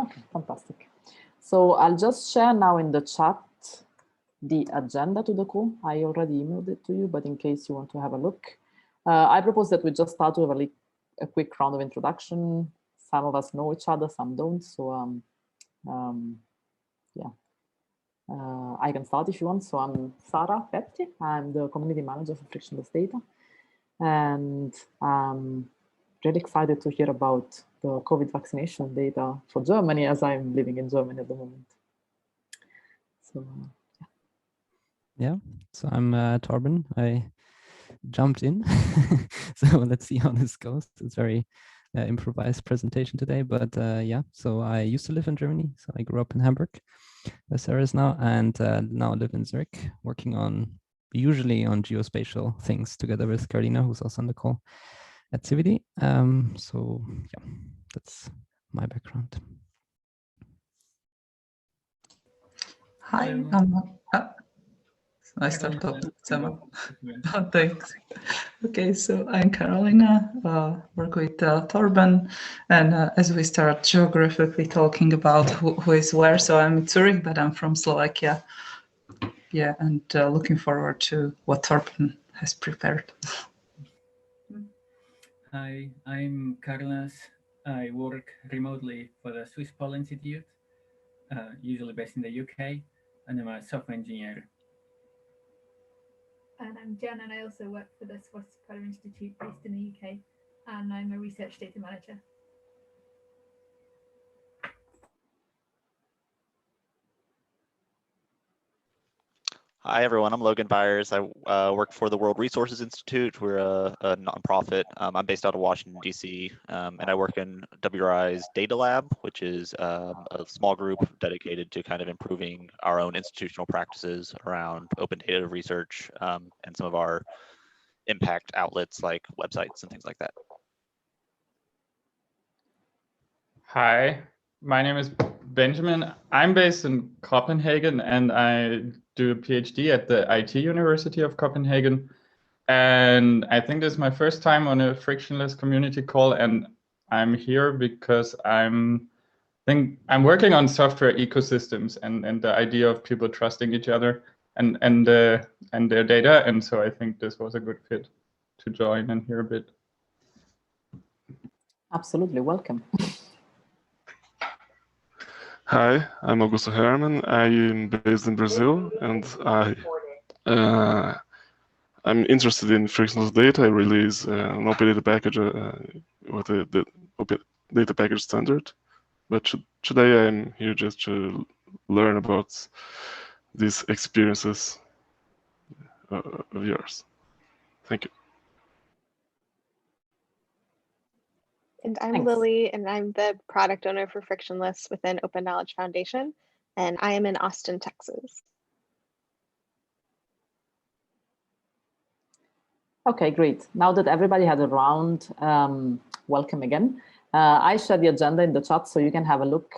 Okay, fantastic. So I'll just share now in the chat the agenda to the call. I already emailed it to you, but in case you want to have a look, I propose that we just start with a quick round of introduction. Some of us know each other, some don't. So yeah, I can start if you want. So I'm Sara Petti. I'm the community manager for Frictionless Data. And I'm really excited to hear about the COVID vaccination data for Germany, as I'm living in Germany at the moment. So yeah, so I'm Torben. I jumped in, so let's see how this goes. It's very improvised presentation today, but yeah, so I used to live in Germany. So I grew up in Hamburg, where Sarah is now, and now live in Zurich, working usually on geospatial things together with Carolina, who's also on the call at CVD. So yeah, that's my background. Hi, I start talking. Oh, thanks. Okay, so I'm Carolina, work with Torben, and as we start geographically talking about who is where, so I'm in Zurich, but I'm from Slovakia. Yeah, and looking forward to what Torben has prepared. Hi, I'm Carlos. I work remotely for the Swiss Pole Institute, usually based in the UK, and I'm a software engineer. And I'm Jen, and I also work for the Swiss Polar Institute based in the UK, and I'm a research data manager. Hi, everyone. I'm Logan Byers. I work for the World Resources Institute. We're a nonprofit. I'm based out of Washington, D.C., and I work in WRI's Data Lab, which is a small group dedicated to kind of improving our own institutional practices around open data research and some of our impact outlets like websites and things like that. Hi, my name is Benjamin. I'm based in Copenhagen, and I do a PhD at the IT University of Copenhagen. And I think this is my first time on a frictionless community call, and I'm here because I'm working on software ecosystems and the idea of people trusting each other and their data. And so I think this was a good fit to join and hear a bit. absolutely, welcome. Hi, I'm Augusto Herman. I am based in Brazil, and I'm interested in frictionless data. I release an open data package with the open data package standard. But today I'm here just to learn about these experiences of yours. Thank you. And I'm Thanks. Lily, and I'm the product owner for Frictionless within Open Knowledge Foundation, and I am in Austin, Texas. Okay, great. Now that everybody had a round, welcome again. I shared the agenda in the chat so you can have a look.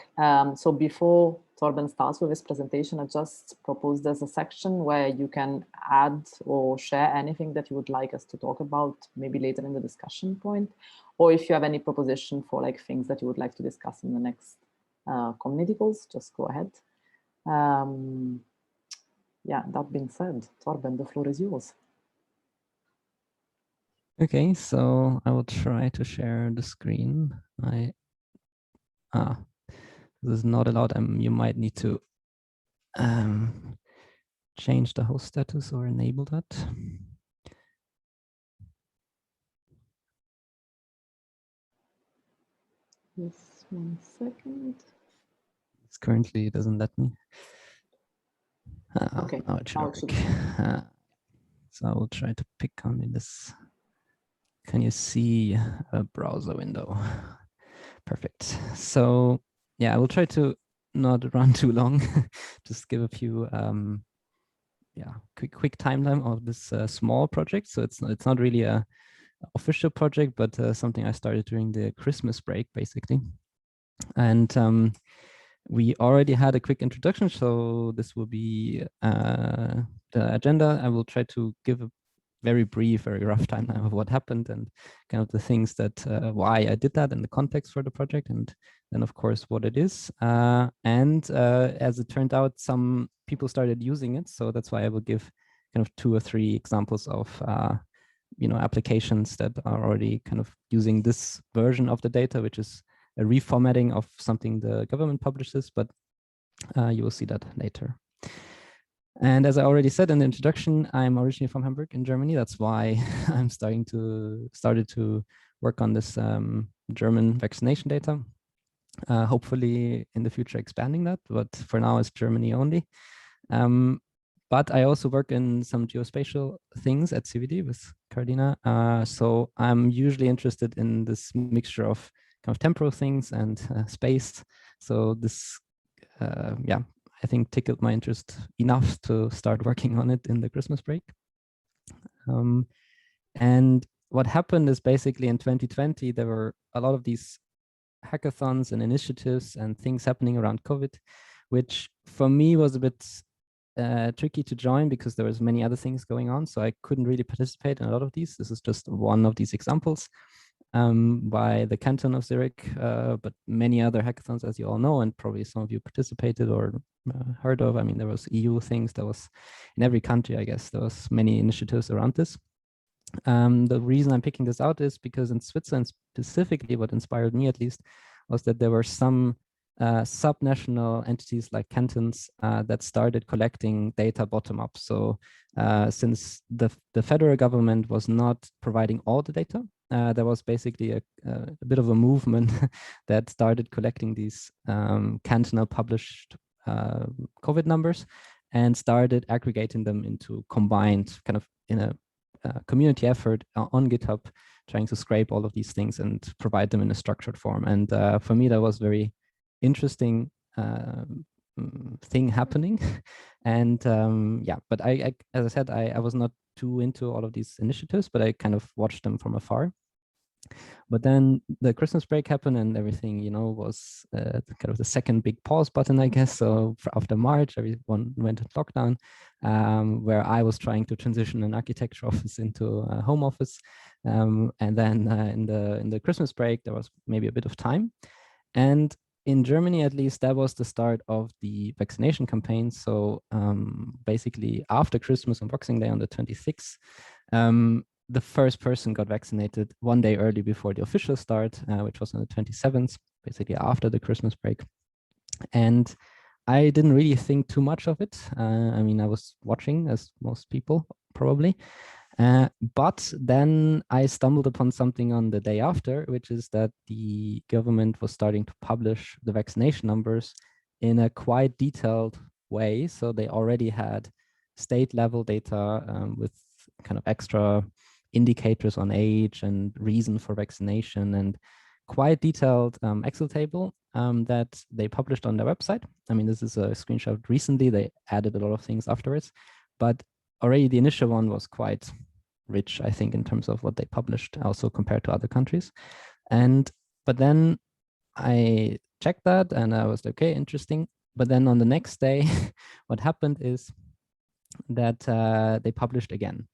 So before Torben starts with his presentation, I just proposed there's a section where you can add or share anything that you would like us to talk about, maybe later in the discussion point, or if you have any proposition for like things that you would like to discuss in the next community calls, just go ahead. Yeah, that being said, Torben, the floor is yours. Okay, so I will try to share the screen. This is not allowed. You might need to change the host status or enable that. Yes, 1 second. It's currently, it doesn't let me. Okay, now it should now work. it should. So I will try to pick on this. Can you see a browser window? Perfect. So yeah, I will try to not run too long. Just give a few quick timeline of this small project. So it's not really a official project, but something I started during the Christmas break, basically. And we already had a quick introduction, so this will be the agenda. I will try to give very brief, very rough timeline of what happened and kind of the things that why I did that and the context for the project, and then of course what it is. And as it turned out, some people started using it, so that's why I will give kind of 2 or 3 examples of applications that are already kind of using this version of the data, which is a reformatting of something the government publishes, but you will see that later. And as I already said in the introduction, I'm originally from Hamburg in Germany. That's why I'm started to work on this German vaccination data. Hopefully in the future expanding that, but for now it's Germany only. But I also work in some geospatial things at CVD with Carolina. So I'm usually interested in this mixture of kind of temporal things and space. So this, yeah, I think tickled my interest enough to start working on it in the Christmas break. And what happened is basically in 2020, there were a lot of these hackathons and initiatives and things happening around COVID, which for me was a bit tricky to join because there was many other things going on. So I couldn't really participate in a lot of these. This is just one of these examples by the canton of Zurich, but many other hackathons, as you all know, and probably some of you participated or heard of. I mean, there was EU things, there was in every country, I guess, there was many initiatives around this. The reason I'm picking this out is because in Switzerland specifically, what inspired me at least, was that there were some subnational entities like cantons that started collecting data bottom up. So since the federal government was not providing all the data, there was basically a bit of a movement that started collecting these cantonal published COVID numbers and started aggregating them into combined kind of in a community effort on GitHub, trying to scrape all of these things and provide them in a structured form. And for me, that was very interesting thing happening. And yeah, but I as I said, I was not too into all of these initiatives, but I kind of watched them from afar. But then the Christmas break happened and everything, you know, was kind of the second big pause button, I guess. So after March, everyone went into lockdown, where I was trying to transition an architecture office into a home office. And then in the Christmas break, there was maybe a bit of time. And in Germany, at least, that was the start of the vaccination campaign. So basically after Christmas on Boxing Day on the 26th, the first person got vaccinated one day early before the official start, which was on the 27th, basically after the Christmas break. And I didn't really think too much of it. I mean, I was watching, as most people probably. But then I stumbled upon something on the day after, which is that the government was starting to publish the vaccination numbers in a quite detailed way. So they already had state level data with kind of extra indicators on age and reason for vaccination and quite detailed Excel table that they published on their website. I mean, this is a screenshot recently. They added a lot of things afterwards, but already the initial one was quite rich, I think, in terms of what they published, also compared to other countries. But then I checked that and I was like, okay, interesting. But then on the next day, what happened is that they published again.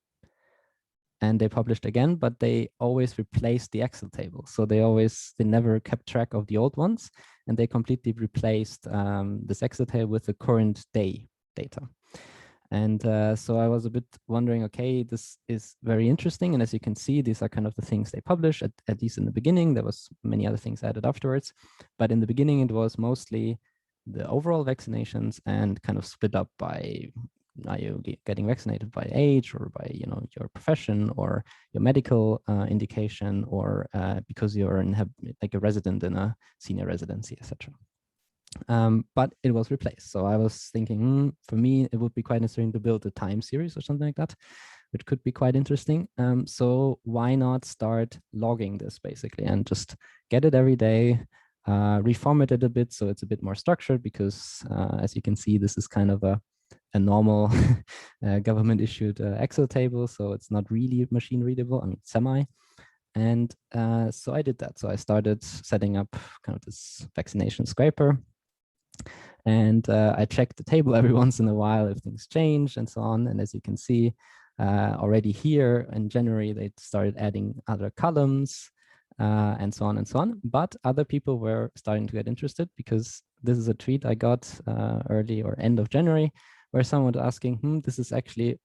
And they published again, but they always replaced the Excel table. So they never kept track of the old ones, and they completely replaced this Excel table with the current day data. And so I was a bit wondering, okay, this is very interesting. And as you can see, these are kind of the things they publish, at least in the beginning. There was many other things added afterwards. But in the beginning, it was mostly the overall vaccinations and kind of split up by, are you getting vaccinated by age or by, you know, your profession or your medical indication, or because you're like a resident in a senior residency, etc. But it was replaced. So I was thinking, for me, it would be quite interesting to build a time series or something like that, which could be quite interesting. So why not start logging this basically and just get it every day, reformat it a bit so it's a bit more structured, because as you can see, this is kind of a normal government issued Excel table. So it's not really machine readable, I mean, semi. And so I did that. So I started setting up kind of this vaccination scraper. And I checked the table every once in a while if things change and so on. And as you can see, already here in January, they started adding other columns and so on and so on. But other people were starting to get interested, because this is a tweet I got early or end of January, where someone was asking, this is actually a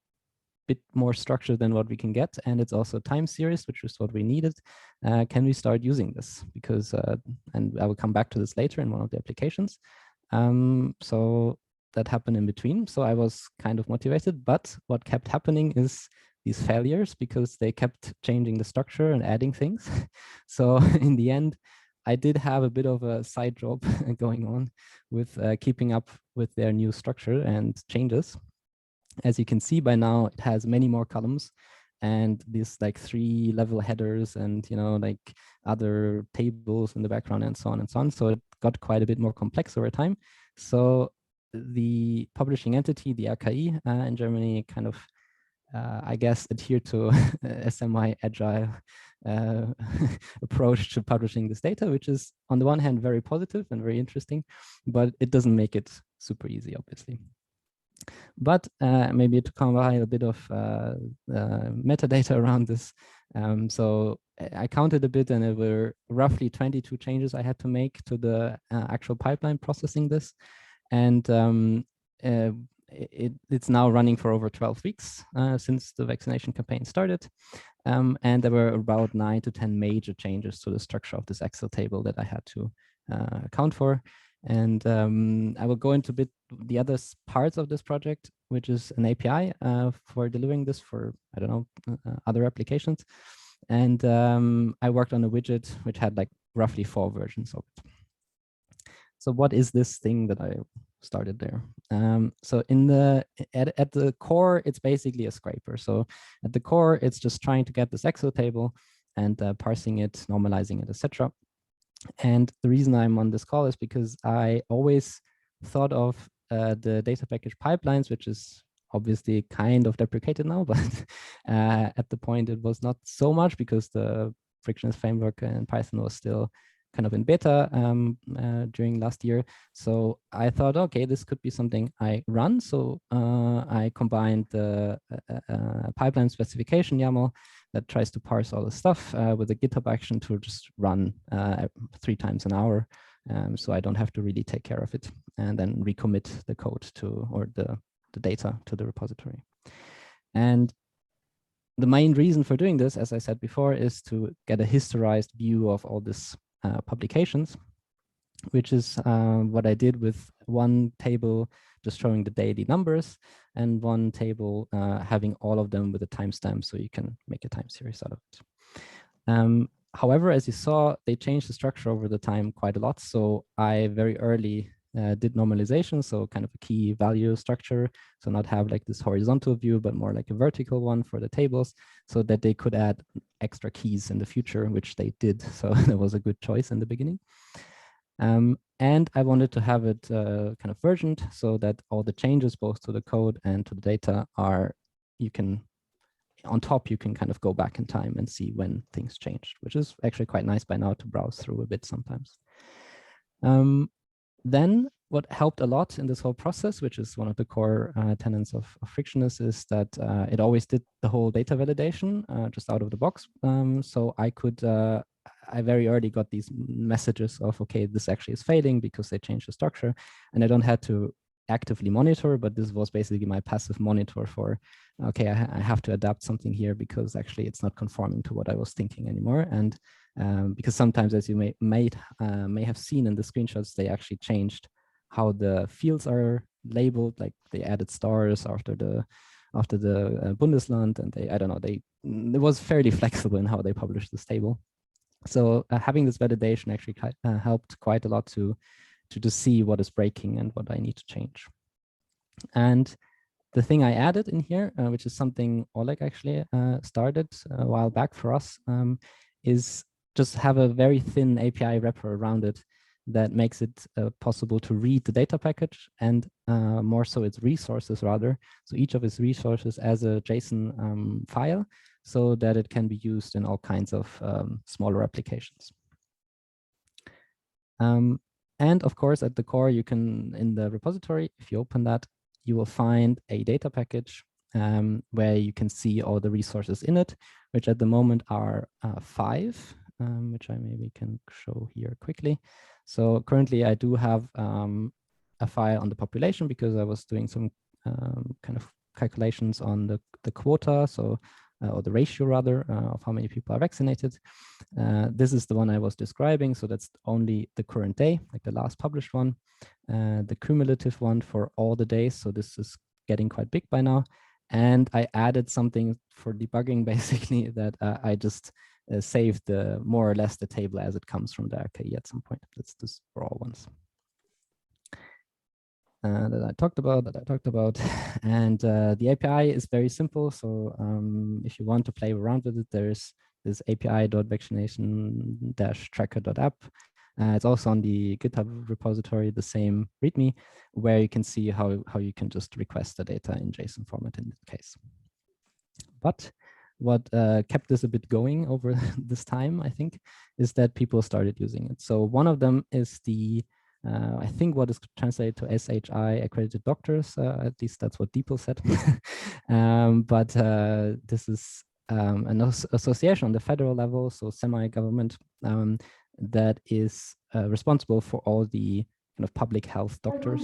bit more structured than what we can get, and it's also time series, which is what we needed. Can we start using this? Because, and I will come back to this later in one of the applications. So that happened in between. So I was kind of motivated, but what kept happening is these failures, because they kept changing the structure and adding things. So in the end, I did have a bit of a side job going on with keeping up with their new structure and changes. As you can see by now, it has many more columns and these like 3-level headers and, like other tables in the background and so on and so on. So it got quite a bit more complex over time. So the publishing entity, the RKI in Germany, kind of, I guess, adhere to a semi-agile approach to publishing this data, which is on the one hand very positive and very interesting, but it doesn't make it super easy, obviously. But maybe to combine a bit of metadata around this. So I counted a bit, and there were roughly 22 changes I had to make to the actual pipeline processing this. And it's now running for over 12 weeks since the vaccination campaign started. And there were about 9 to 10 major changes to the structure of this Excel table that I had to account for. And I will go into a bit the other parts of this project, which is an API for delivering this for, I don't know, other applications. And I worked on a widget which had like roughly 4 versions of it. So what is this thing that I started there? So in at the core, it's basically a scraper. So at the core, it's just trying to get this Excel table and parsing it, normalizing it, etc. And the reason I'm on this call is because I always thought of the data package pipelines, which is obviously kind of deprecated now, but at the point it was not so much, because the Frictionless framework in Python was still kind of in beta during last year. So I thought, okay, this could be something I run. So I combined the pipeline specification YAML that tries to parse all the stuff with a GitHub action to just run 3 times an hour. So I don't have to really take care of it, and then recommit the code to, or the data to the repository. And the main reason for doing this, as I said before, is to get a historized view of all these publications, which is what I did with one table just showing the daily numbers, and one table having all of them with a timestamp, so you can make a time series out of it. However, as you saw, they changed the structure over the time quite a lot. So I very early did normalization, so kind of a key value structure. So not have like this horizontal view, but more like a vertical one for the tables, so that they could add extra keys in the future, which they did. So that was a good choice in the beginning. And I wanted to have it kind of versioned, so that all the changes, both to the code and to the data, are, you can, on top, you can kind of go back in time and see when things changed, which is actually quite nice by now to browse through a bit sometimes. Then what helped a lot in this whole process, which is one of the core tenets of Frictionless, is that it always did the whole data validation just out of the box. So I could, I very early got these messages of, okay, this actually is failing because they changed the structure, and I don't have to actively monitor, but this was basically my passive monitor for, okay, I have to adapt something here because actually it's not conforming to what I was thinking anymore. And because sometimes, as you may have seen in the screenshots, they actually changed how the fields are labeled, like they added stars after the Bundesland, and they, I don't know, it was fairly flexible in how they published this table. So having this validation actually helped quite a lot to just see what is breaking and what I need to change. And the thing I added in here, which is something Oleg actually started a while back for us, is just have a very thin API wrapper around it that makes it possible to read the data package, and more so its resources rather. So each of its resources as a JSON file, so that it can be used in all kinds of smaller applications. And of course, at the core, you can, in the repository, if you open that, you will find a data package where you can see all the resources in it, which at the moment are 5, which I maybe can show here quickly. So currently I do have a file on the population because I was doing some kind of calculations on the quota, so or the ratio rather, of how many people are vaccinated. This is the one I was describing, so that's only the current day, like the last published one. The cumulative one for all the days, so this is getting quite big by now. And I added something for debugging, basically, that I just saved more or less the table as it comes from the RKE at some point. That's just for all ones. That I talked about, and the API is very simple. So if you want to play around with it, there's this api.vaccination-tracker.app. It's also on the GitHub repository, the same README, where you can see how you can just request the data in JSON format in that case. But what kept this a bit going over this time, I think, is that people started using it. So one of them is the I think what is translated to SHI accredited doctors, at least that's what DeepL said. But this is an association on the federal level, so semi-government, that is responsible for all the kind of public health doctors.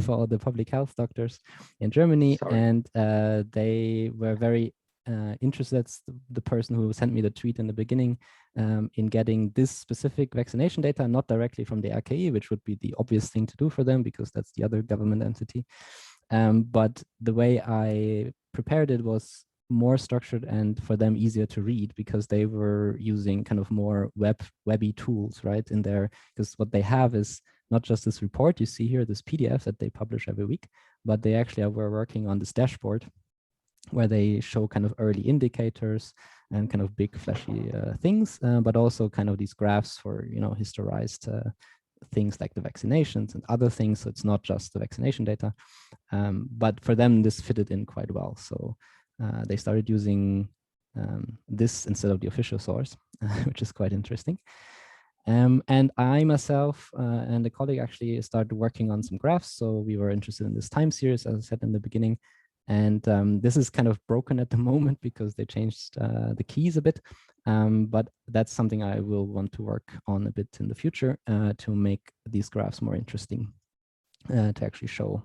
For all the public health doctors in Germany. Sorry. And they were very interested, that's the person who sent me the tweet in the beginning, in getting this specific vaccination data, not directly from the RKE, which would be the obvious thing to do for them because that's the other government entity. But the way I prepared it was more structured and for them easier to read because they were using kind of more webby tools, right, in there, because what they have is not just this report you see here, this PDF that they publish every week, but they actually were working on this dashboard where they show kind of early indicators and kind of big flashy things, but also kind of these graphs for, you know, historized things like the vaccinations and other things. So it's not just the vaccination data, but for them, this fitted in quite well. So they started using this instead of the official source, which is quite interesting. And I myself and a colleague actually started working on some graphs. So we were interested in this time series, as I said in the beginning. And this is kind of broken at the moment because they changed the keys a bit. But that's something I will want to work on a bit in the future to make these graphs more interesting, to actually show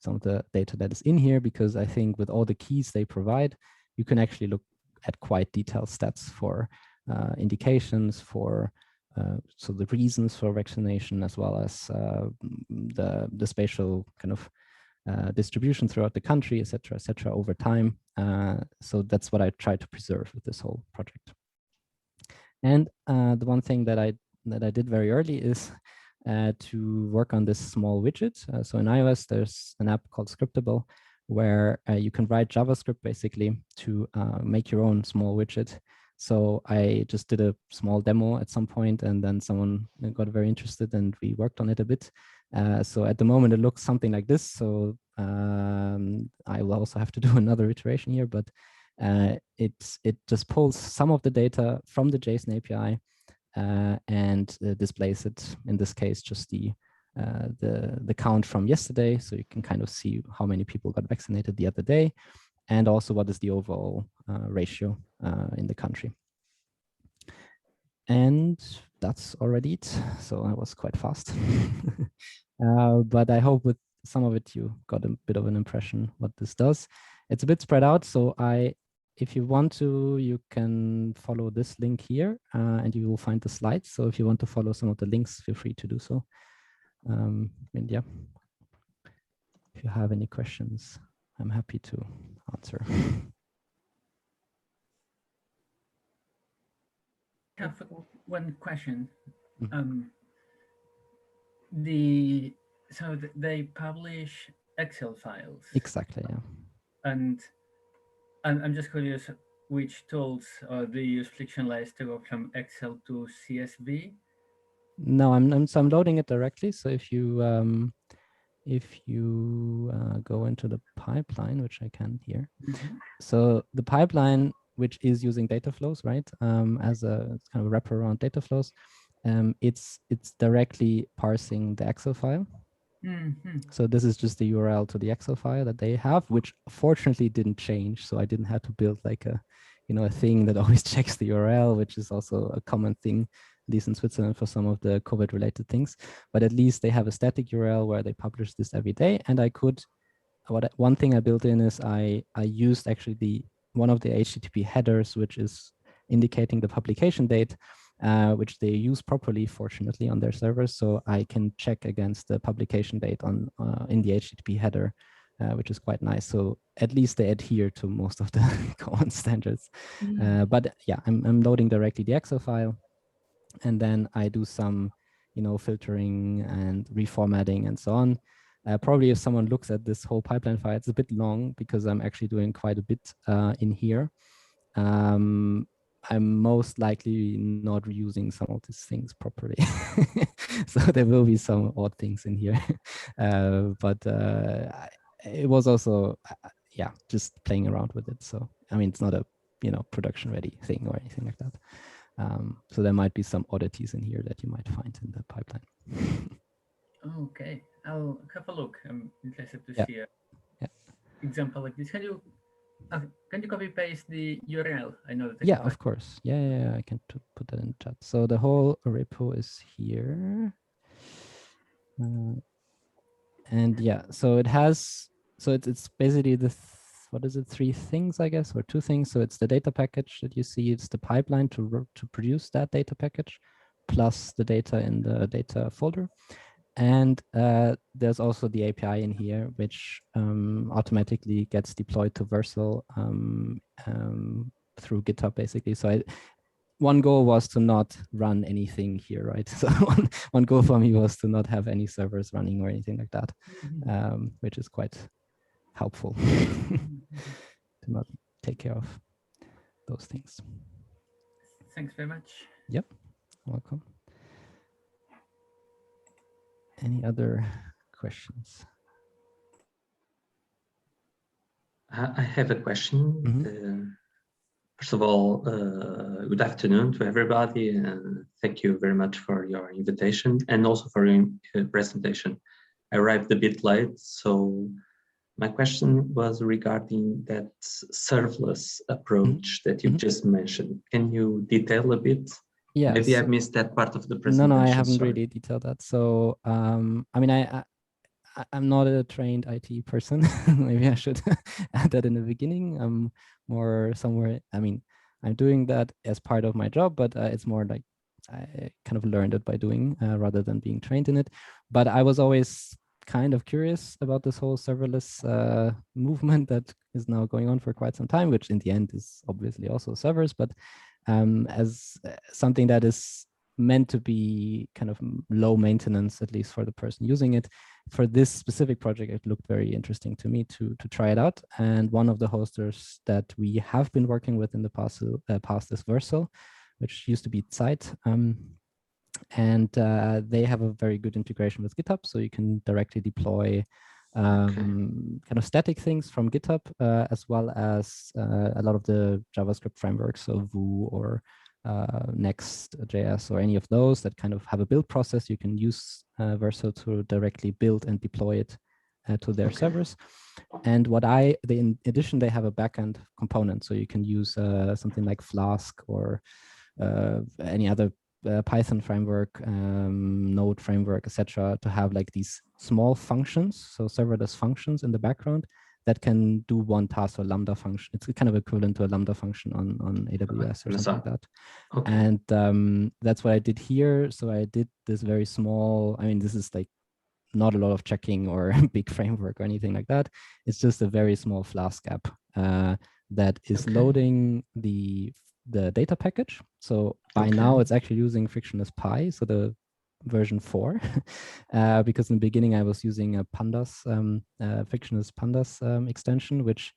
some of the data that is in here, because I think with all the keys they provide, you can actually look at quite detailed stats for indications, for so the reasons for vaccination, as well as the spatial kind of distribution throughout the country, et cetera, over time. So that's what I try to preserve with this whole project. And the one thing that I did very early is to work on this small widget. So in iOS, there's an app called Scriptable, where you can write JavaScript basically to make your own small widget. So I just did a small demo at some point, and then someone got very interested and we worked on it a bit. So at the moment it looks something like this. So I will also have to do another iteration here, but it just pulls some of the data from the JSON API and displays it, in this case, just the count from yesterday. So you can kind of see how many people got vaccinated the other day, and also what is the overall ratio in the country. And that's already it. So I was quite fast. But I hope with some of it you got a bit of an impression what this does. It's a bit spread out. So if you want to, you can follow this link here and you will find the slides. So if you want to follow some of the links, feel free to do so. And yeah, if you have any questions, I'm happy to answer. I have one question. Mm-hmm. So they publish Excel files. Exactly, yeah. And I'm just curious, which tools do you use Frictionless to go from Excel to CSV? No, I'm loading it directly. So if you go into the pipeline, which I can here, so the pipeline, which is using data flows, right, as a kind of wraparound data flows, it's directly parsing the Excel file, So this is just the URL to the Excel file that they have, which fortunately didn't change. So I didn't have to build like a, a thing that always checks the URL, which is also a common thing, at least in Switzerland for some of the COVID related things. But at least they have a static URL where they publish this every day. And I could, one thing I built in is I used actually one of the HTTP headers, which is indicating the publication date, which they use properly, fortunately, on their servers. So I can check against the publication date on in the HTTP header, which is quite nice. So at least they adhere to most of the common standards. But yeah, I'm loading directly the Excel file, and then I do some, filtering and reformatting and so on. Probably if someone looks at this whole pipeline file, it's a bit long because I'm actually doing quite a bit in here. I'm most likely not reusing some of these things properly. So there will be some odd things in here. But it was also, yeah, just playing around with it. So, I mean, it's not a, production ready thing or anything like that. So there might be some oddities in here that you might find in the pipeline. Okay, I'll have a look. I'm interested to see an example like this. Can you copy paste the URL? I know that. Yeah, of course. Yeah, I can put that in the chat. So the whole repo is here. And yeah, so it has, so it's basically the, what is it, 3 things, I guess, or 2 things. So it's the data package that you see, it's the pipeline to produce that data package, plus the data in the data folder. And there's also the API in here, which automatically gets deployed to Vercel through GitHub, basically. So one goal was to not run anything here, right? So one goal for me was to not have any servers running or anything like that, which is quite helpful to not take care of those things. Thanks very much. Yep, welcome. Any other questions? I have a question. First of all, good afternoon to everybody, and thank you very much for your invitation and also for your presentation. I arrived a bit late, so my question was regarding that serverless approach that you just mentioned. Can you detail a bit? Yes. Maybe I missed that part of the presentation. No, I haven't really detailed that. So, I mean, I'm not a trained IT person. Maybe I should add that in the beginning. I'm more somewhere, I mean, I'm doing that as part of my job, but it's more like I kind of learned it by doing rather than being trained in it. But I was always kind of curious about this whole serverless movement that is now going on for quite some time, which in the end is obviously also servers, but as something that is meant to be kind of low maintenance, at least for the person using it. For this specific project, it looked very interesting to me to try it out. And one of the hosters that we have been working with in the past is Vercel, which used to be Zeit. And they have a very good integration with GitHub, so you can directly deploy kind of static things from GitHub, as well as a lot of the JavaScript frameworks, so Vue or Next.js or any of those that kind of have a build process. You can use Vercel to directly build and deploy it to their servers. And in addition, they have a backend component, so you can use something like Flask or any other Python framework, Node framework, etc., to have like these small functions, so serverless functions in the background that can do one task or Lambda function. It's kind of equivalent to a Lambda function on AWS or something like that. Okay. And that's what I did here. So I did this very small, I mean, this is like not a lot of checking or big framework or anything like that. It's just a very small Flask app that is loading the data package. So by now it's actually using Frictionless Pi, so the version 4, because in the beginning I was using a Pandas, Frictionless Pandas extension, which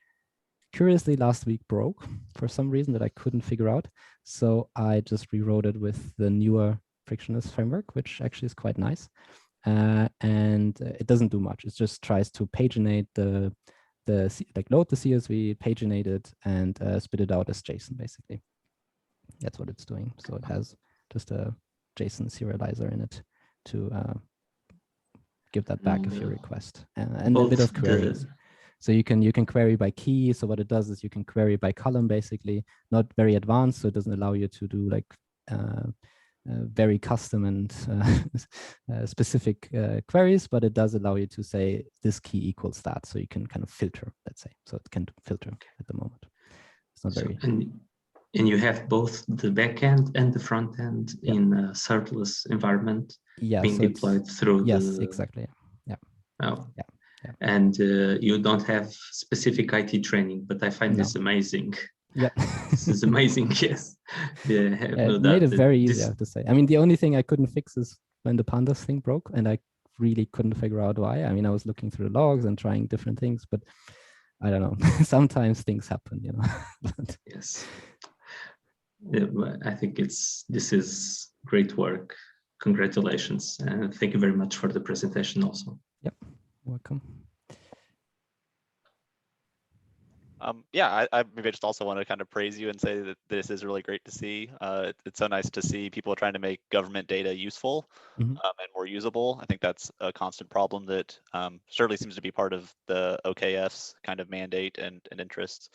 curiously last week broke for some reason that I couldn't figure out. So I just rewrote it with the newer Frictionless framework, which actually is quite nice. And it doesn't do much. It just tries to paginate load the CSV, paginate it, and spit it out as JSON, basically. That's what it's doing. So it has just a JSON serializer in it to give that back if you request, and a bit of queries. So you can query by key. So what it does is you can query by column, basically, not very advanced. So it doesn't allow you to do like very custom and specific queries, but it does allow you to say this key equals that. So you can kind of filter, let's say. So it can filter at the moment. It's not very. And you have both the backend and the front end in a serverless environment being so deployed through exactly. Yeah. Oh. Yeah. And you don't have specific IT training, but I find this amazing. Yeah, this is amazing. Yes, it made it very easy, I have to say. I mean, the only thing I couldn't fix is when the pandas thing broke, and I really couldn't figure out why. I mean, I was looking through the logs and trying different things, but I don't know. Sometimes things happen, you know. Yes, I think this is great work. Congratulations, and thank you very much for the presentation also. Yep, welcome. Yeah, I maybe just also want to kind of praise you and say that this is really great to see. It's so nice to see people trying to make government data useful and more usable. I think that's a constant problem that certainly seems to be part of the OKF's kind of mandate and interests.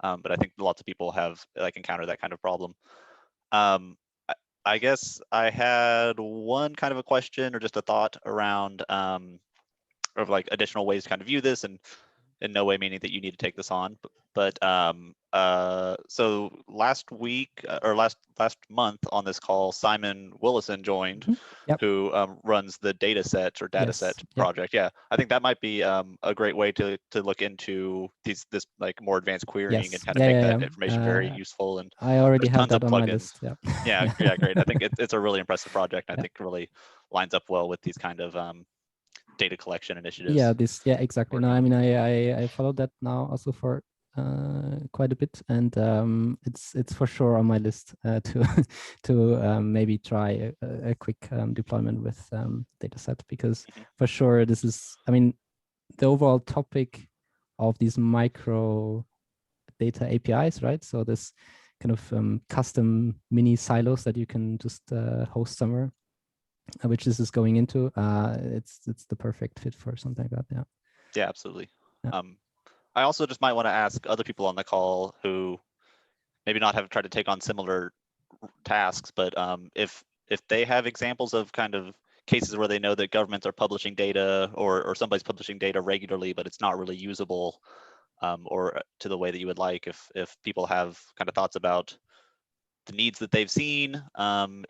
But I think lots of people have encountered that kind of problem. I guess I had one kind of a question or just a thought around of like additional ways to kind of view this, and in no way meaning that you need to take this on, but so last week or last month on this call, Simon Willison joined, who runs the DataSets or DataSets project. Yeah, I think that might be a great way to look into this like more advanced querying and kind of make that information very useful. And I already have that on my list. Yeah, great. I think it's a really impressive project. I think really lines up well with these kind of data collection initiatives. Yeah, exactly. No, I mean, I followed that now also for quite a bit, and it's for sure on my list to maybe try a quick deployment with DataSet, because for sure this is, I mean, the overall topic of these micro data APIs, right? So this kind of custom mini silos that you can just host somewhere, which this is going into, it's the perfect fit for something like that. Yeah, absolutely. I also just might want to ask other people on the call who maybe not have tried to take on similar tasks, but if they have examples of kind of cases where they know that governments are publishing data or somebody's publishing data regularly, but it's not really usable or to the way that you would like, if people have kind of thoughts about the needs that they've seen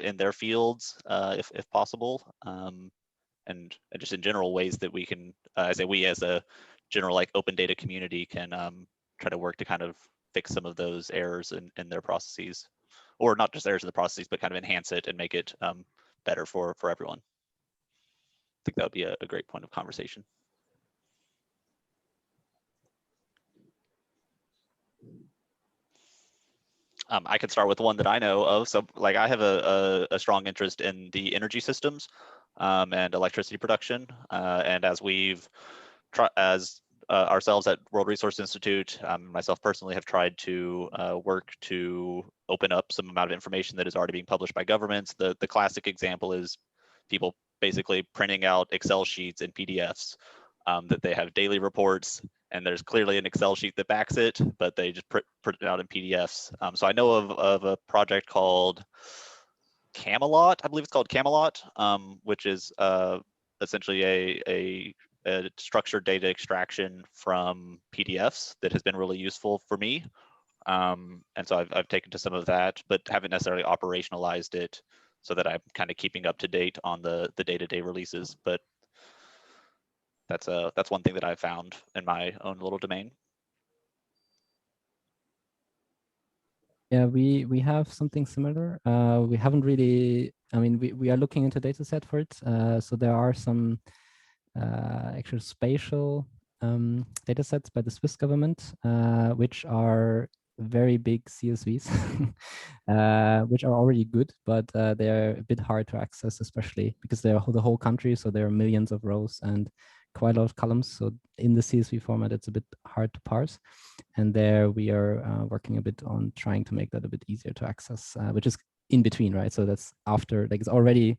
in their fields, if possible, and just in general ways that we can, as a general like open data community, can try to work to kind of fix some of those errors in their processes, or not just errors in the processes, but kind of enhance it and make it better for everyone. I think that would be a great point of conversation. I could start with one that I know of. So like I have a strong interest in the energy systems and electricity production. And as we've ourselves at World Resources Institute, myself personally have tried to work to open up some amount of information that is already being published by governments. The classic example is people basically printing out Excel sheets and PDFs that they have daily reports, and there's clearly an Excel sheet that backs it, but they just print it out in PDFs. So I know of a project called Camelot, I believe it's called Camelot, which is essentially a structured data extraction from PDFs that has been really useful for me. And so I've taken to some of that, but haven't necessarily operationalized it so that I'm kind of keeping up to date on the day-to-day releases. But that's one thing that I've found in my own little domain. Yeah, we have something similar. We haven't really, I mean, we are looking into DataSet for it. So there are some actual spatial datasets by the Swiss government, which are very big CSVs, which are already good, but they're a bit hard to access, especially because they're the whole country. So there are millions of rows and quite a lot of columns. So in the CSV format, it's a bit hard to parse. And there we are working a bit on trying to make that a bit easier to access, which is in between, right? So that's after, like, it's already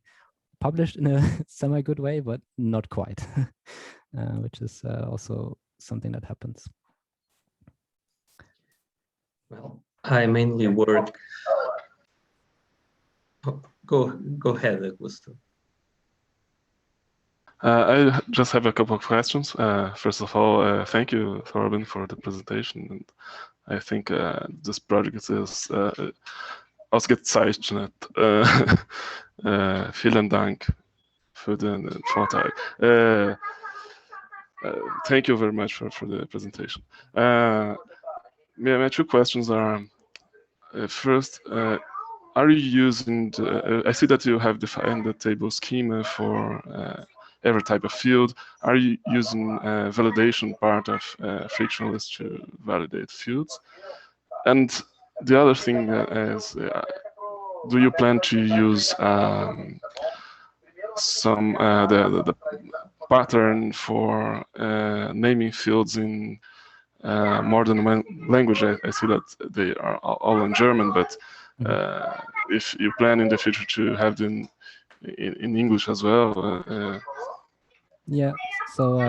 published in a semi-good way, but not quite, which is also something that happens. Well, I mainly work. Go ahead, Augusto. I just have a couple of questions. First of all, thank you, Thorben, for the presentation. And I think this project is ausgezeichnet. Vielen Dank für den Vortrag. Thank you very much for the presentation. My two questions are, first, are you using, I see that you have defined the table schema for every type of field. Are you using validation part of Frictionless to validate fields? And the other thing is, do you plan to use some the pattern for naming fields in more than one language? I see that they are all in German, but if you plan in the future to have them in English as well. Yeah, so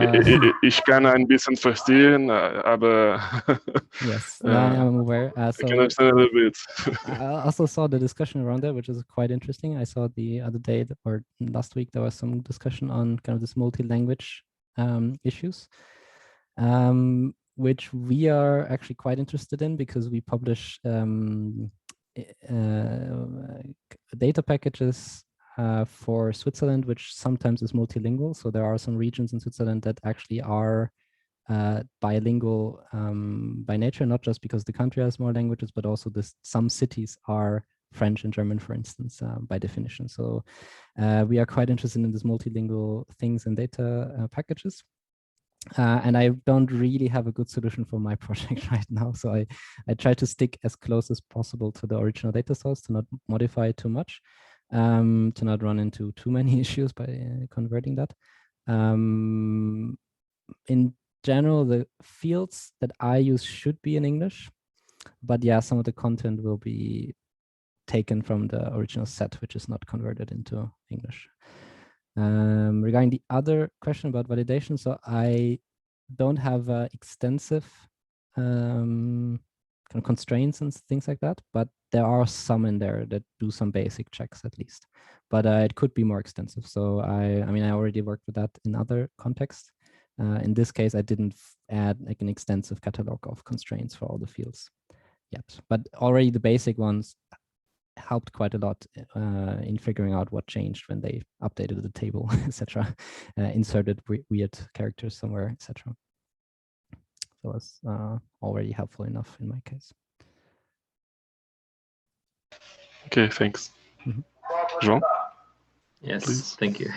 ich kann ein bisschen verstehen, aber yes, I'm aware. I can understand a little bit. I also saw the discussion around that, which is quite interesting. I saw the other day or last week there was some discussion on kind of this multi-language issues, which we are actually quite interested in because we publish data packages for Switzerland, which sometimes is multilingual. So there are some regions in Switzerland that actually are bilingual by nature, not just because the country has more languages, but also some cities are French and German, for instance, by definition. So we are quite interested in this multilingual things and data packages. And I don't really have a good solution for my project right now. So I try to stick as close as possible to the original data source, to not modify it too much, to not run into too many issues by converting that. In general, the fields that I use should be in English, but yeah, some of the content will be taken from the original set, which is not converted into English. Regarding the other question about validation, so I don't have extensive kind of constraints and things like that, but there are some in there that do some basic checks at least, but it could be more extensive. So I mean, I already worked with that in other contexts. In this case, I didn't add like an extensive catalog of constraints for all the fields yet, but already the basic ones helped quite a lot in figuring out what changed when they updated the table, etc. Inserted weird characters somewhere, etc. So it's already helpful enough in my case. Okay, thanks. João? Yes, please. Thank you.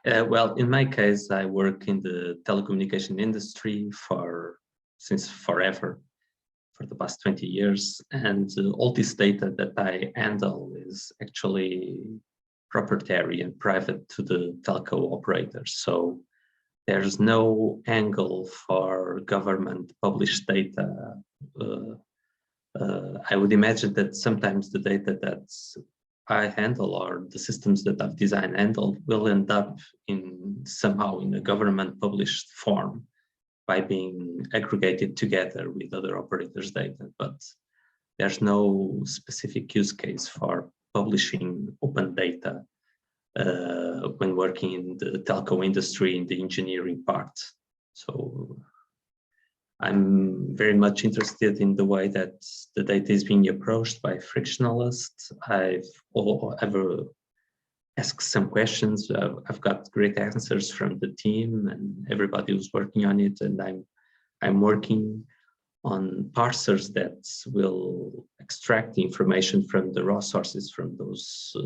Well, in my case, I work in the telecommunication industry since forever, for the past 20 years. And all this data that I handle is actually proprietary and private to the telco operators. So there's no angle for government published data. I would imagine that sometimes the data that I handle or the systems that I've designed handle will end up somehow in a government published form by being aggregated together with other operators' data, but there's no specific use case for publishing open data when working in the telco industry in the engineering part. So I'm very much interested in the way that the data is being approached by Frictionless. I've asked some questions. I've got great answers from the team and everybody who's working on it. And I'm working on parsers that will extract the information from the raw sources from those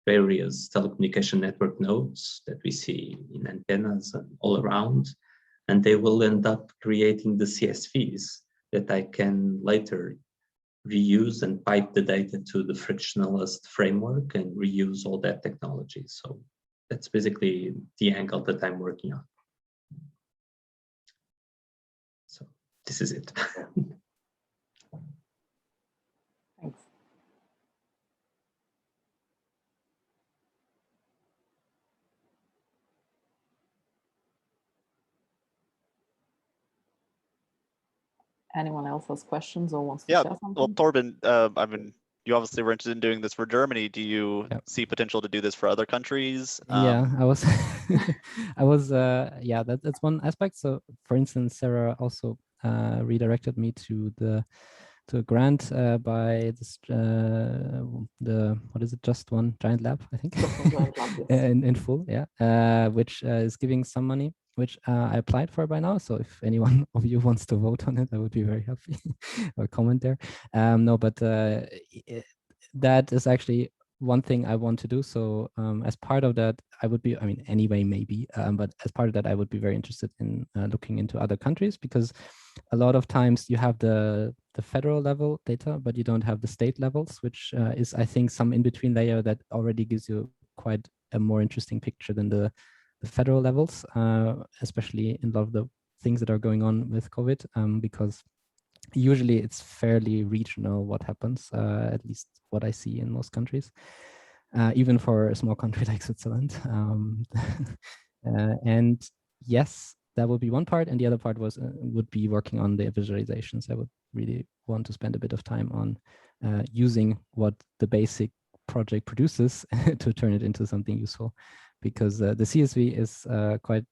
various telecommunication network nodes that we see in antennas and all around. And they will end up creating the CSVs that I can later reuse and pipe the data to the Frictionless framework and reuse all that technology. So that's basically the angle that I'm working on. So this is it. Thanks. anyone else has questions or wants to Yeah, share something? well, Torben, I mean, you obviously were interested in doing this for Germany. Do you see potential to do this for other countries? Yeah, I was, yeah, that's one aspect. So for instance, Sarah also redirected me to a grant by this, what is it, Just One Giant Lab, I think, in full, yeah, which is giving some money, which I applied for by now. So if anyone of you wants to vote on it, I would be very happy, or comment there. No, but that is actually one thing I want to do. So as part of that, I would be, I mean, anyway, maybe, but as part of that, I would be very interested in looking into other countries, because a lot of times you have the federal level data, but you don't have the state levels, which is, I think, some in-between layer that already gives you quite a more interesting picture than the federal levels, especially in a lot of the things that are going on with COVID, because usually it's fairly regional what happens, at least what I see in most countries, even for a small country like Switzerland. And yes, that would be one part. And the other part was would be working on the visualizations. I would really want to spend a bit of time on using what the basic project produces to turn it into something useful, because the CSV is quite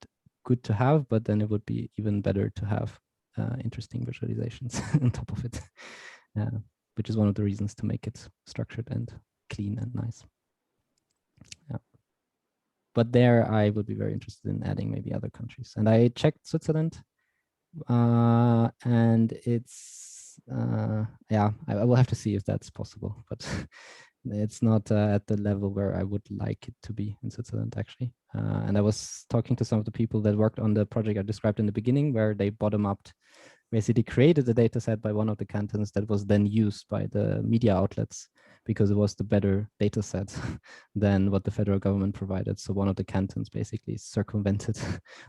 good to have, but then it would be even better to have interesting visualizations on top of it, which is one of the reasons to make it structured and clean and nice. Yeah. But there I would be very interested in adding maybe other countries. And I checked Switzerland, and it's, yeah, I will have to see if that's possible, but it's not at the level where I would like it to be in Switzerland, actually. And I was talking to some of the people that worked on the project I described in the beginning, where they bottom-up basically created a data set by one of the cantons that was then used by the media outlets, because it was the better data set than what the federal government provided. So one of the cantons basically circumvented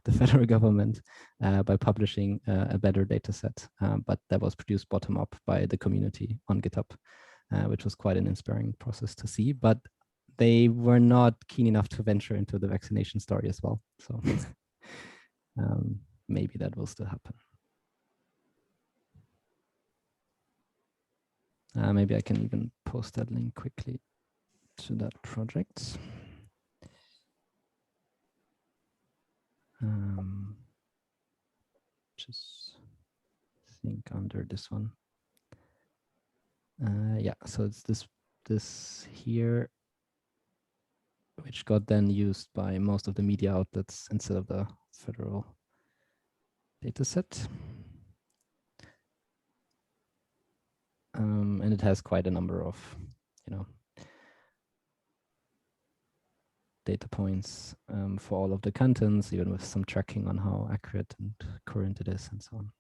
the federal government by publishing a better data set, but that was produced bottom up by the community on GitHub, which was quite an inspiring process to see. But they were not keen enough to venture into the vaccination story as well. So maybe that will still happen. Maybe I can even post that link quickly to that project. Just think under this one. Yeah, so it's this here, which got then used by most of the media outlets instead of the federal data set. And it has quite a number of, data points for all of the cantons, even with some tracking on how accurate and current it is and so on.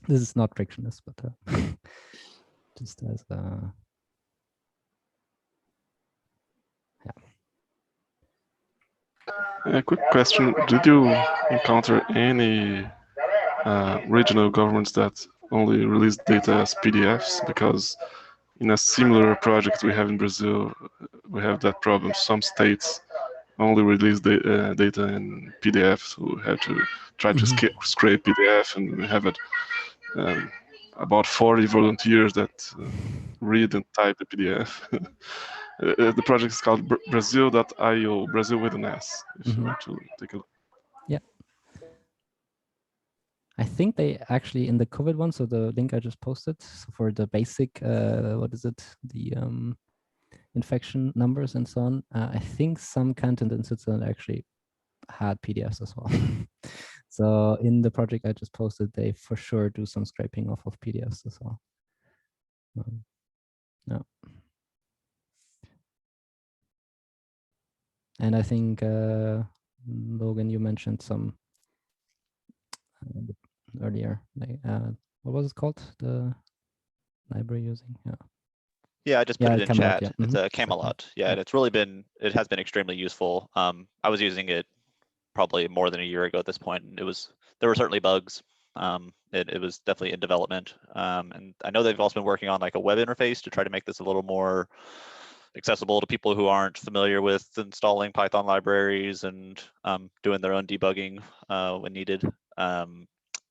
This is not frictionless, but just as a, A quick question: did you encounter any regional governments that only release data as PDFs? Because in a similar project we have in Brazil, we have that problem. Some states only release data in PDFs, who have to try to scrape PDF, and we have it. About 40 volunteers that read and type the PDF. The project is called Brazil.io, Brazil with an S, if you want to take a look. Yeah. I think they actually, in the COVID one, so the link I just posted, so for the basic, what is it, the infection numbers and so on, I think some cantons in Switzerland actually had PDFs as well. So in the project I just posted, they for sure do some scraping off of PDFs as well. Yeah. And I think, Logan, you mentioned some earlier, like, what was it called? The library using, Yeah, I just put it in Camelot, chat. yeah. It's a Camelot. Yeah, and it's really been, it has been extremely useful. I was using it probably more than a year ago at this point, and there were certainly bugs. It was definitely in development. And I know they've also been working on like a web interface to try to make this a little more accessible to people who aren't familiar with installing Python libraries and doing their own debugging when needed.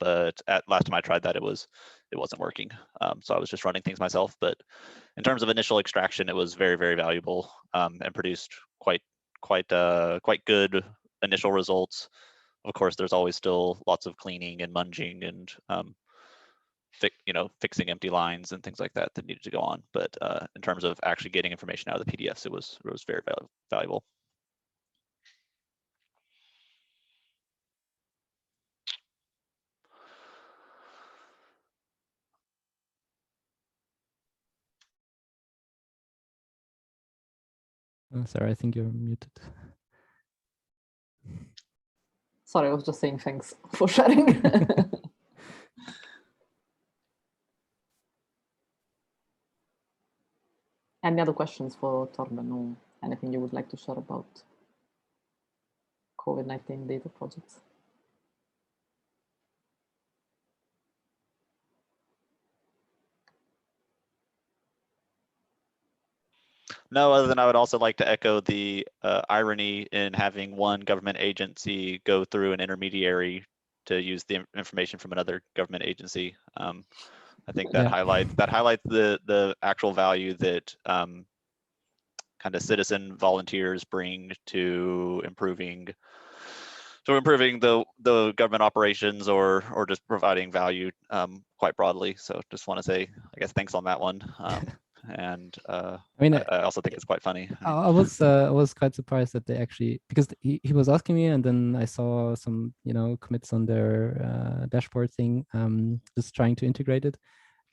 but at last time I tried that, it wasn't working. So I was just running things myself. But in terms of initial extraction, it was very, very valuable and produced quite good initial results. Of course, there's always still lots of cleaning and munging and fixing empty lines and things like that that needed to go on. But in terms of actually getting information out of the PDFs, it was very valuable. Oh, sorry, I think you're muted. Sorry, I was just saying thanks for sharing. Any other questions for Torben or anything you would like to share about COVID-19 data projects? No, other than I would also like to echo the irony in having one government agency go through an intermediary to use the information from another government agency. I think that highlights the actual value that kind of citizen volunteers bring to improving the government operations or just providing value quite broadly. So just want to say, I guess, thanks on that one. And I mean, I also think it's quite funny. I was quite surprised that they actually, because he was asking me, and then I saw some commits on their dashboard thing, just trying to integrate it,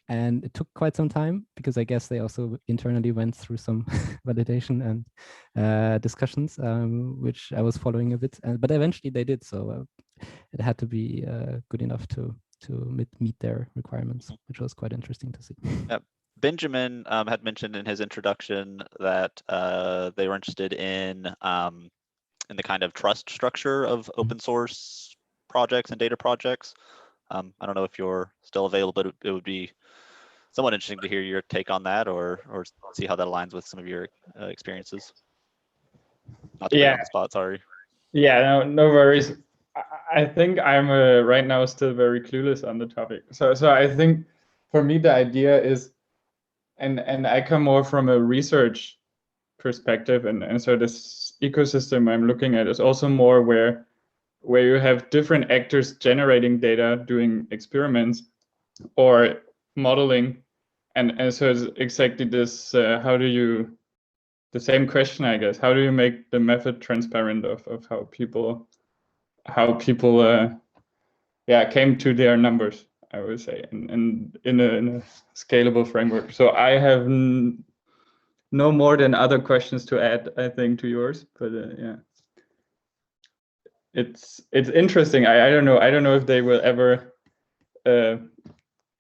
and it took quite some time because I guess they also internally went through some validation and discussions, which I was following a bit, but eventually they did. So it had to be good enough to meet their requirements, which was quite interesting to see. Yep. Benjamin had mentioned in his introduction that they were interested in the kind of trust structure of open source projects and data projects. I don't know if you're still available, but it would be somewhat interesting to hear your take on that, or see how that aligns with some of your experiences. Not to put you on the spot, sorry. Yeah, no worries. I think I'm right now still very clueless on the topic. So I think for me the idea is, and I come more from a research perspective, and so this ecosystem I'm looking at is also more where you have different actors generating data, doing experiments or modeling, and so it's exactly this. How do you, the same question, I guess, how do you make the method transparent of how people came to their numbers, I would say, and in a scalable framework. So I have no more than other questions to add, I think, to yours, but yeah, it's interesting. I don't know if they will ever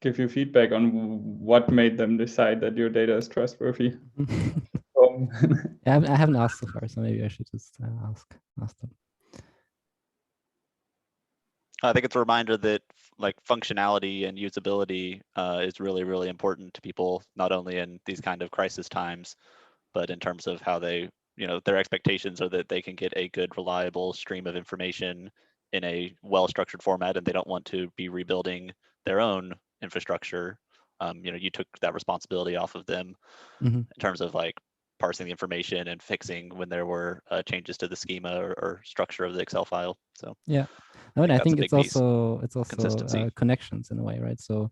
give you feedback on what made them decide that your data is trustworthy. I haven't asked so far, so maybe I should just ask them. I think it's a reminder that like functionality and usability is really, really important to people, not only in these kind of crisis times, but in terms of how they, their expectations are that they can get a good, reliable stream of information in a well-structured format, and they don't want to be rebuilding their own infrastructure. You took that responsibility off of them in terms of like parsing the information and fixing when there were changes to the schema or structure of the Excel file. So yeah, I think it's also connections in a way, right? So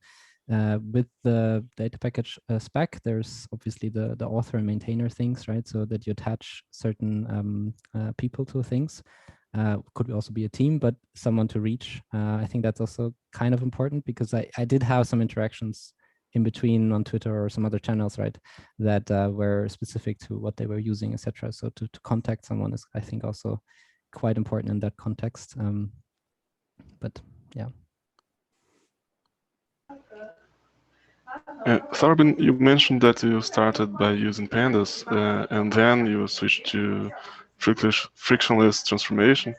with the data package spec, there's obviously the author and maintainer things, right? So that you attach certain people to things. Could also be a team, but someone to reach. I think that's also kind of important because I did have some interactions in between on Twitter or some other channels, right, that were specific to what they were using, etc. So to contact someone is, I think, also quite important in that context. But yeah. Thorben, you mentioned that you started by using pandas and then you switched to frictionless transformation.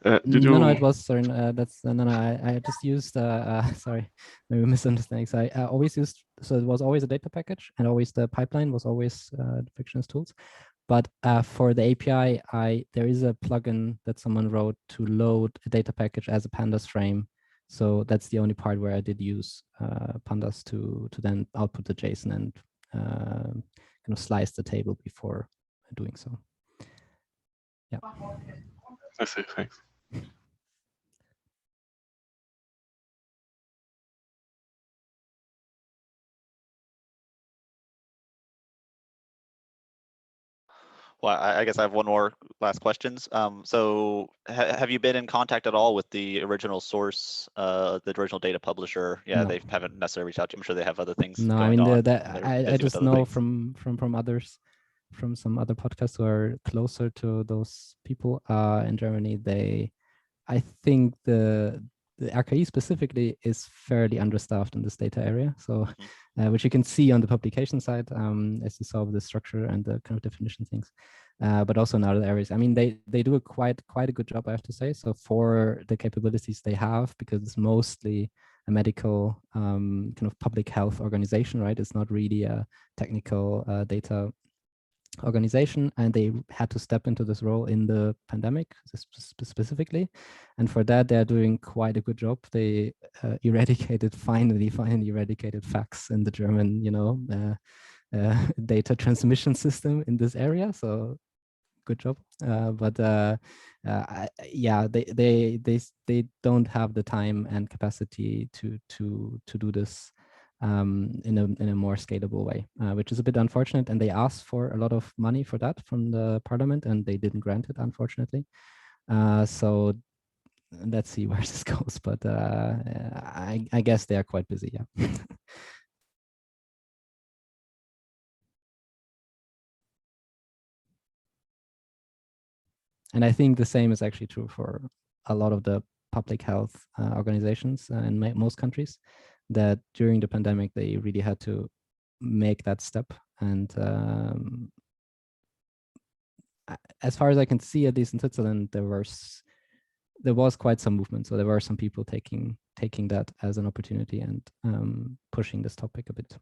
Did you? No, it was, sorry, I just used, sorry, maybe misunderstanding. So I always used, so it was always a data package and always the pipeline was always the frictionless tools. But for the API, there is a plugin that someone wrote to load a data package as a pandas frame. So that's the only part where I did use pandas to then output the JSON and kind of slice the table before doing so. Yeah. I see. Thanks. Well, I guess I have one more last questions. So have you been in contact at all with the original source, the original data publisher? Yeah, No. they haven't necessarily reached out to you. I'm sure they have other things No, I going mean on. I just know from others, from some other podcasts who are closer to those people in Germany. I think the RKI specifically is fairly understaffed in this data area. So, which you can see on the publication side, as you saw with the structure and the kind of definition things, but also in other areas. I mean, they do quite a good job, I have to say. So for the capabilities they have, because it's mostly a medical kind of public health organization, right? It's not really a technical data organization, and they had to step into this role in the pandemic specifically, and for that they're doing quite a good job. They finally eradicated fax in the German data transmission system in this area, so good job. Yeah, they don't have the time and capacity to do this in a more scalable way, which is a bit unfortunate. And they asked for a lot of money for that from the parliament, and they didn't grant it, unfortunately. So let's see where this goes. But I guess they are quite busy. Yeah. And I think the same is actually true for a lot of the public health organizations in most countries, that during the pandemic, they really had to make that step. And as far as I can see, at least in Switzerland, there was quite some movement. So there were some people taking that as an opportunity and pushing this topic a bit,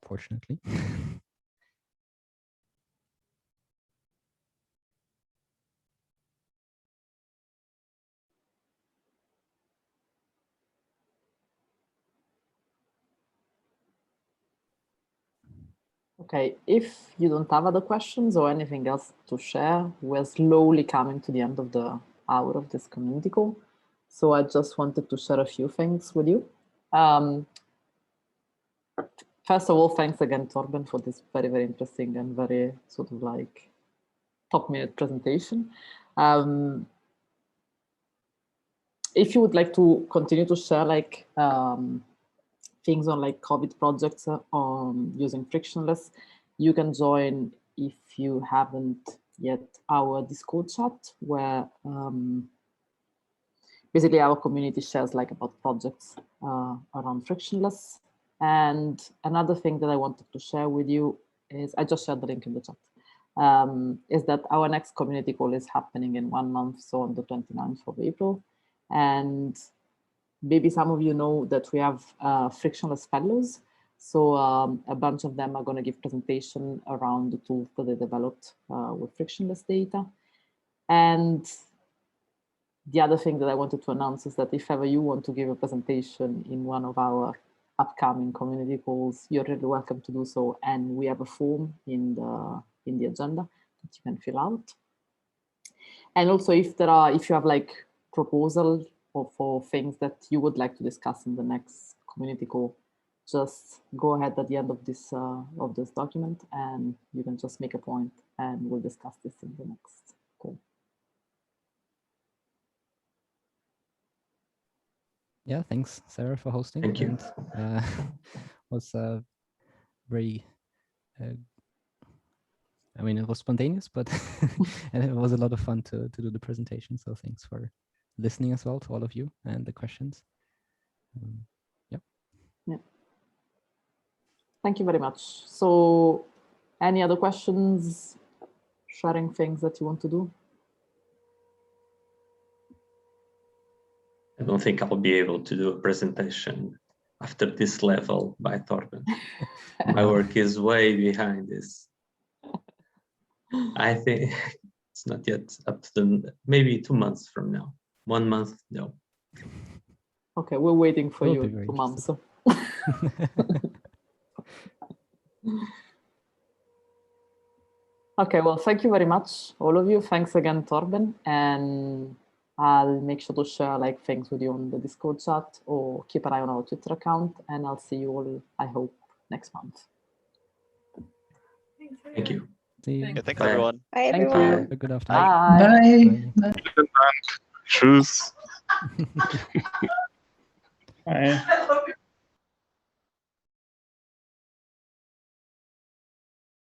fortunately. Okay, if you don't have other questions or anything else to share, we're slowly coming to the end of the hour of this community call. So I just wanted to share a few things with you. First of all, thanks again, Torben, for this very, very interesting and very sort of like top-minute presentation. If you would like to continue to share like things on like COVID projects on using Frictionless, you can join, if you haven't yet, our Discord chat, where basically our community shares like about projects around Frictionless. And another thing that I wanted to share with you is, I just shared the link in the chat, is that our next community call is happening in 1 month, so on the 29th of April. And maybe some of you know that we have Frictionless fellows. So a bunch of them are going to give presentation around the tools that they developed with Frictionless data. And the other thing that I wanted to announce is that if ever you want to give a presentation in one of our upcoming community calls, you're really welcome to do so. And we have a form in the agenda that you can fill out. And also, if you have like proposal or for things that you would like to discuss in the next community call, just go ahead at the end of this document, and you can just make a point, and we'll discuss this in the next call. Yeah, thanks, Sarah, for hosting. Thank you. And was very, I mean, it was spontaneous, but and it was a lot of fun to do the presentation. So thanks for listening as well to all of you and the questions. Yeah. Thank you very much. So any other questions, sharing things that you want to do? I don't think I'll be able to do a presentation after this level by Torben. My work is way behind this. I think it's not yet up to maybe 2 months from now. 1 month, no. Okay, we're waiting for Will you be in very 2 months. Okay, well, thank you very much, all of you. Thanks again, Torben. And I'll make sure to share like things with you on the Discord chat or keep an eye on our Twitter account. And I'll see you all, I hope, next month. Thank you. See you. Yeah, thanks, Bye. everyone. Bye, Thank everyone. you. Have a good afternoon. Bye. Bye. Bye. Tschüss. Bye.